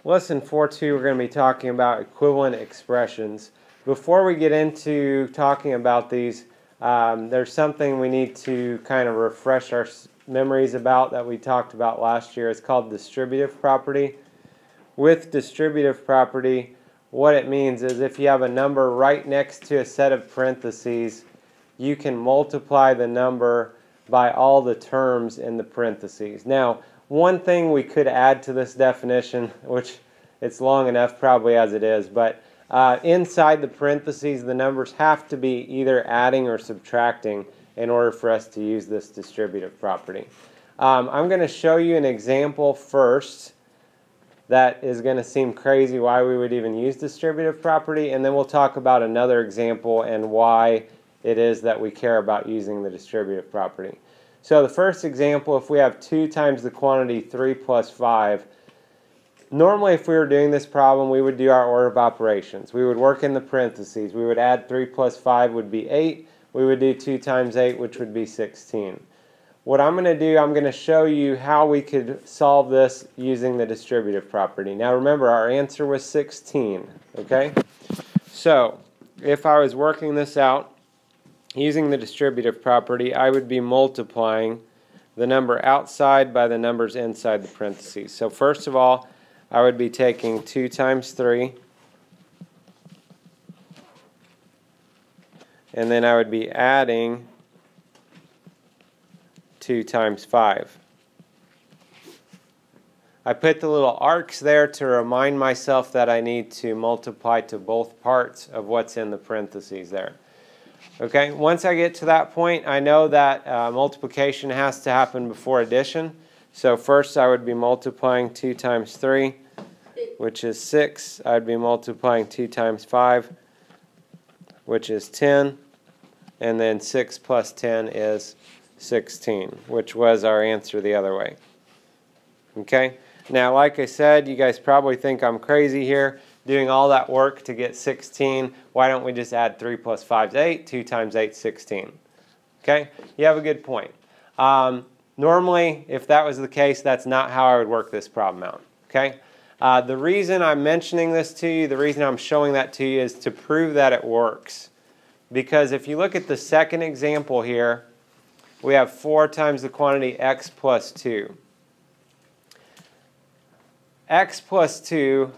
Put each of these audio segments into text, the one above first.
Lesson 4.2, we're going to be talking about equivalent expressions. Before we get into talking about these, there's something we need to kind of refresh our memories about that we talked about last year. It's called distributive property. With distributive property, what it means is if you have a number right next to a set of parentheses, you can multiply the number by all the terms in the parentheses. Now, one thing we could add to this definition, which it's long enough probably as it is, but inside the parentheses the numbers have to be either adding or subtracting in order for us to use this distributive property. I'm going to show you an example first that is going to seem crazy why we would even use distributive property, and then we'll talk about another example and why it is that we care about using the distributive property. So the first example, if we have 2 times the quantity 3 plus 5, normally if we were doing this problem we would do our order of operations. We would work in the parentheses. We would add 3 plus 5 would be 8. We would do 2 times 8, which would be 16. What I'm going to do, I'm going to show you how we could solve this using the distributive property. Now remember, our answer was 16. Okay? So if I was working this out using the distributive property, I would be multiplying the number outside by the numbers inside the parentheses. So first of all, I would be taking 2 times 3, and then I would be adding 2 times 5. I put the little arcs there to remind myself that I need to multiply to both parts of what's in the parentheses there. Okay, once I get to that point, I know that multiplication has to happen before addition. So first I would be multiplying 2 times 3, which is 6. I'd be multiplying 2 times 5, which is 10. And then 6 plus 10 is 16, which was our answer the other way. Okay, now like I said, you guys probably think I'm crazy here, doing all that work to get 16. Why don't we just add 3 plus 5 is 8, 2 times 8 is 16. Okay, you have a good point. Normally, if that was the case, that's not how I would work this problem out. Okay, the reason I'm mentioning this to you, the reason I'm showing that to you is to prove that it works. Because if you look at the second example here, we have 4 times the quantity x plus 2. X plus 2,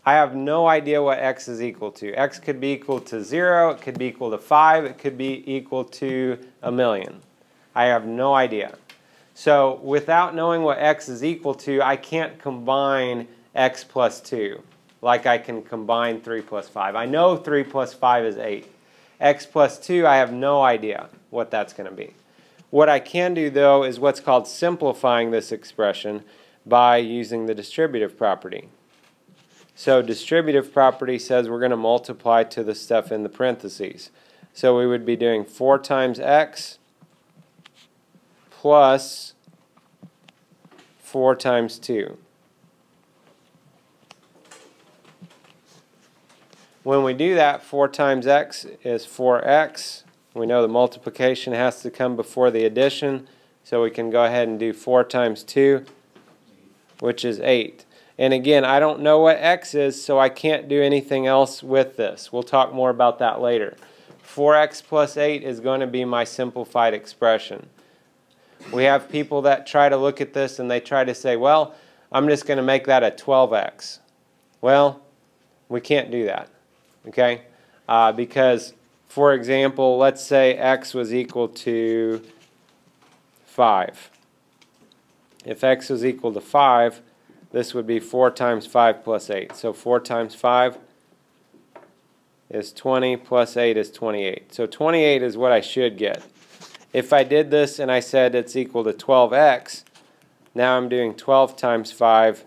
I have no idea what x is equal to. X could be equal to 0, it could be equal to 5, it could be equal to 1,000,000. I have no idea. So without knowing what x is equal to, I can't combine x plus 2 like I can combine 3 plus 5. I know 3 plus 5 is 8. X plus 2, I have no idea what that's going to be. What I can do, though, is what's called simplifying this expression by using the distributive property. So distributive property says we're going to multiply to the stuff in the parentheses. So we would be doing 4 times x plus 4 times 2. When we do that, 4 times x is 4x. We know the multiplication has to come before the addition, so we can go ahead and do 4 times 2, which is 8. And again, I don't know what x is, so I can't do anything else with this. We'll talk more about that later. 4x plus 8 is going to be my simplified expression. We have people that try to look at this and they try to say, well, I'm just going to make that a 12x. Well, we can't do that. Okay? Because, for example, let's say x was equal to 5. If x was equal to 5, this would be 4 times 5 plus 8. So 4 times 5 is 20 plus 8 is 28. So 28 is what I should get. If I did this and I said it's equal to 12x, now I'm doing 12 times 5,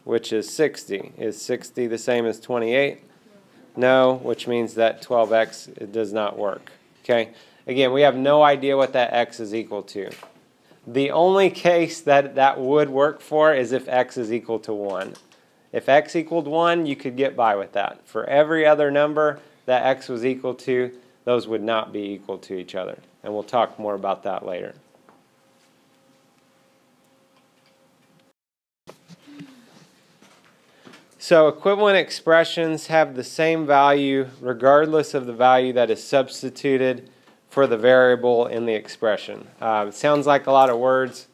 which is 60. Is 60 the same as 28? No, which means that 12x it does not work. Okay? Again, we have no idea what that x is equal to. The only case that that would work for is if x is equal to 1. If x equaled 1, you could get by with that. For every other number that x was equal to, those would not be equal to each other. And we'll talk more about that later. So equivalent expressions have the same value regardless of the value that is substituted for the variable in the expression. It sounds like a lot of words.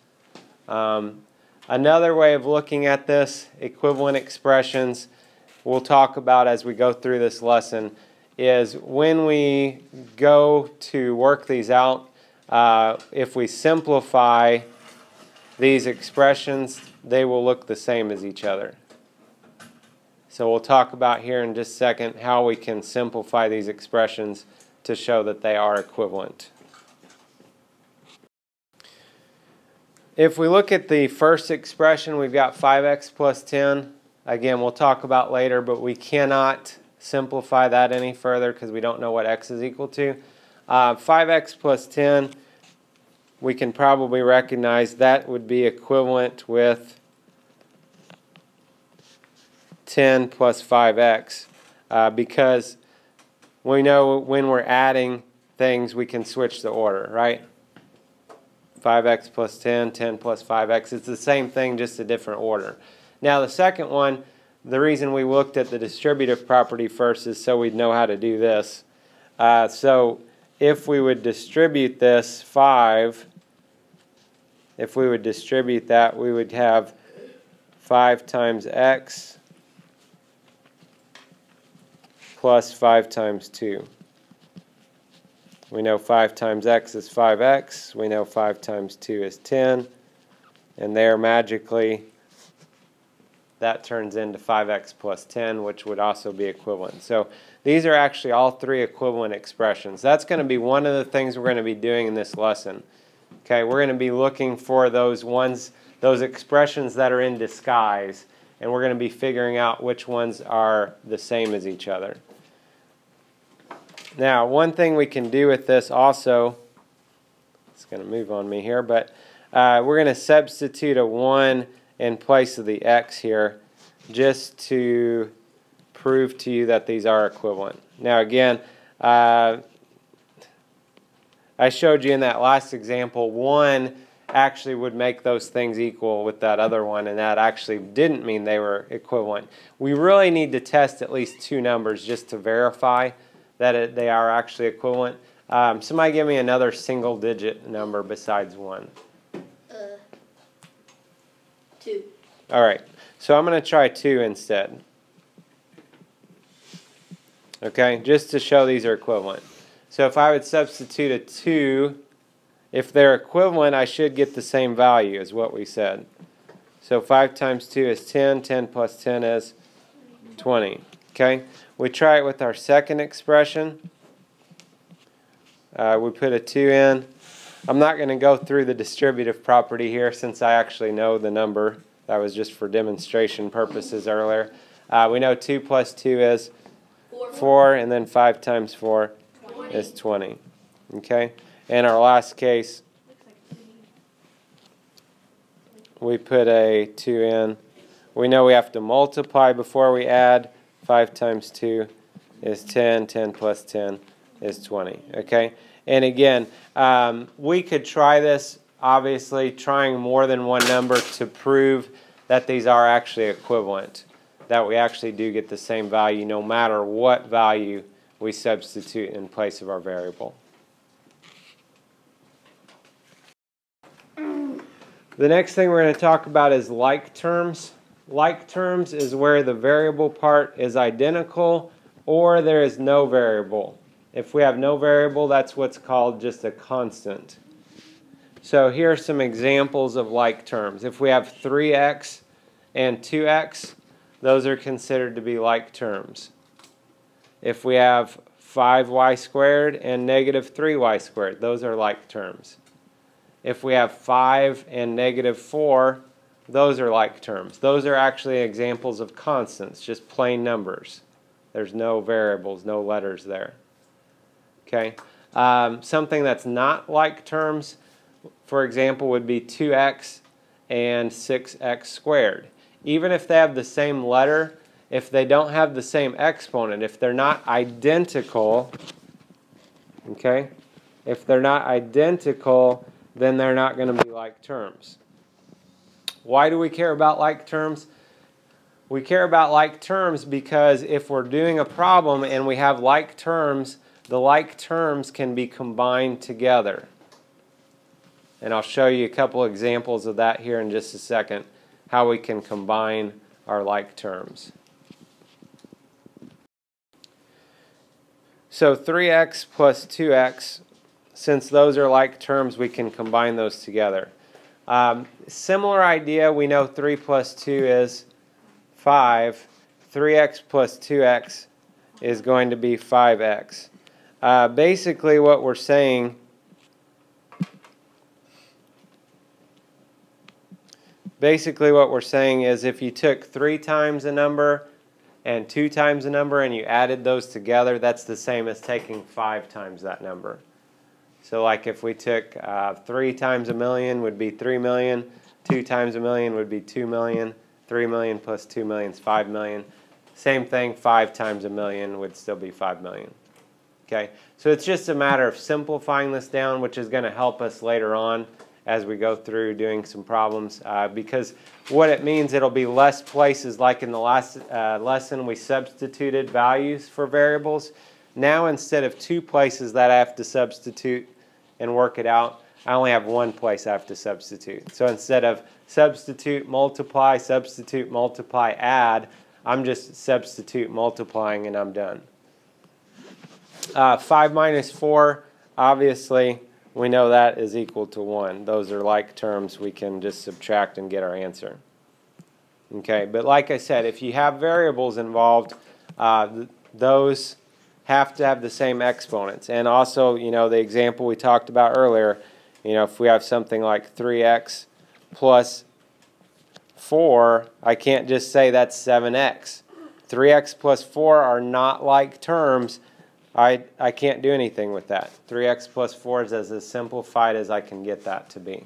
Another way of looking at this, equivalent expressions, we'll talk about as we go through this lesson, is when we go to work these out, if we simplify these expressions, they will look the same as each other. So we'll talk about here in just a second how we can simplify these expressions to show that they are equivalent. If we look at the first expression, we've got 5x plus 10. Again, we'll talk about later, but we cannot simplify that any further because we don't know what x is equal to. 5x plus 10, we can probably recognize that would be equivalent with 10 plus 5x because we know when we're adding things we can switch the order, right? 5x plus 10, 10 plus 5x, it's the same thing, just a different order. Now the second one, the reason we looked at the distributive property first is so we'd know how to do this. So if we would distribute this 5, if we would distribute that, we would have 5 times x plus 5 times 2. We know 5 times x is 5x. We know 5 times 2 is 10. And there, magically, that turns into 5x plus 10, which would also be equivalent. So these are actually all three equivalent expressions. That's going to be one of the things we're going to be doing in this lesson. Okay, we're going to be looking for those expressions that are in disguise, and we're going to be figuring out which ones are the same as each other. Now, one thing we can do with this also, it's going to move on me here, but we're going to substitute a 1 in place of the x here just to prove to you that these are equivalent. Now again, I showed you in that last example, 1 actually would make those things equal with that other one, and that actually didn't mean they were equivalent. We really need to test at least 2 numbers just to verify that they are actually equivalent. Somebody give me another single-digit number besides 1. 2. All right, so I'm going to try 2 instead. Okay, just to show these are equivalent. So if I would substitute a 2, if they're equivalent, I should get the same value as what we said. So 5 times 2 is 10. 10 plus 10 is 20. Okay, we try it with our second expression. We put a 2 in. I'm not going to go through the distributive property here since I actually know the number. That was just for demonstration purposes earlier. We know 2 plus 2 is 4, and then 5 times 4 is 20. Okay, and our last case, we put a 2 in. We know we have to multiply before we add. 5 times 2 is 10. 10 plus 10 is 20. Okay, and again, we could try this, obviously, trying more than one number to prove that these are actually equivalent, that we actually do get the same value no matter what value we substitute in place of our variable. The next thing we're going to talk about is like terms. Like terms is where the variable part is identical or there is no variable. If we have no variable, that's what's called just a constant. So here are some examples of like terms. If we have 3x and 2x, those are considered to be like terms. If we have 5y squared and negative 3y squared, those are like terms. If we have 5 and negative 4, those are like terms. Those are actually examples of constants, just plain numbers. There's no variables, no letters there. Okay. Something that's not like terms, for example, would be 2x and 6x squared. Even if they have the same letter, if they don't have the same exponent, if they're not identical, okay, if they're not identical, then they're not going to be like terms. Why do we care about like terms? We care about like terms because if we're doing a problem and we have like terms, the like terms can be combined together. And I'll show you a couple examples of that here in just a second, how we can combine our like terms. So 3x plus 2x, since those are like terms, we can combine those together. Similar idea, we know 3 plus 2 is 5. 3x plus 2x is going to be 5x. Basically what we're saying is if you took 3 times a number and 2 times a number and you added those together, that's the same as taking 5 times that number. So like if we took 3 times a million would be 3 million, 2 times a million would be 2 million, 3 million plus 2 million is 5 million. Same thing, 5 times a million would still be 5 million. Okay, so it's just a matter of simplifying this down, which is going to help us later on as we go through doing some problems, because what it means, it'll be less places. Like in the last lesson we substituted values for variables. Now instead of 2 places that I have to substitute and work it out, I only have 1 place I have to substitute. So instead of substitute, multiply, add, I'm just substitute multiplying and I'm done. 5 minus 4, obviously we know that is equal to 1. Those are like terms. We can just subtract and get our answer. Okay, but like I said, if you have variables involved, those have to have the same exponents. And also, you know, the example we talked about earlier, you know, if we have something like 3x plus 4, I can't just say that's 7x. 3x plus 4 are not like terms. I can't do anything with that. 3x plus 4 is as simplified as I can get that to be.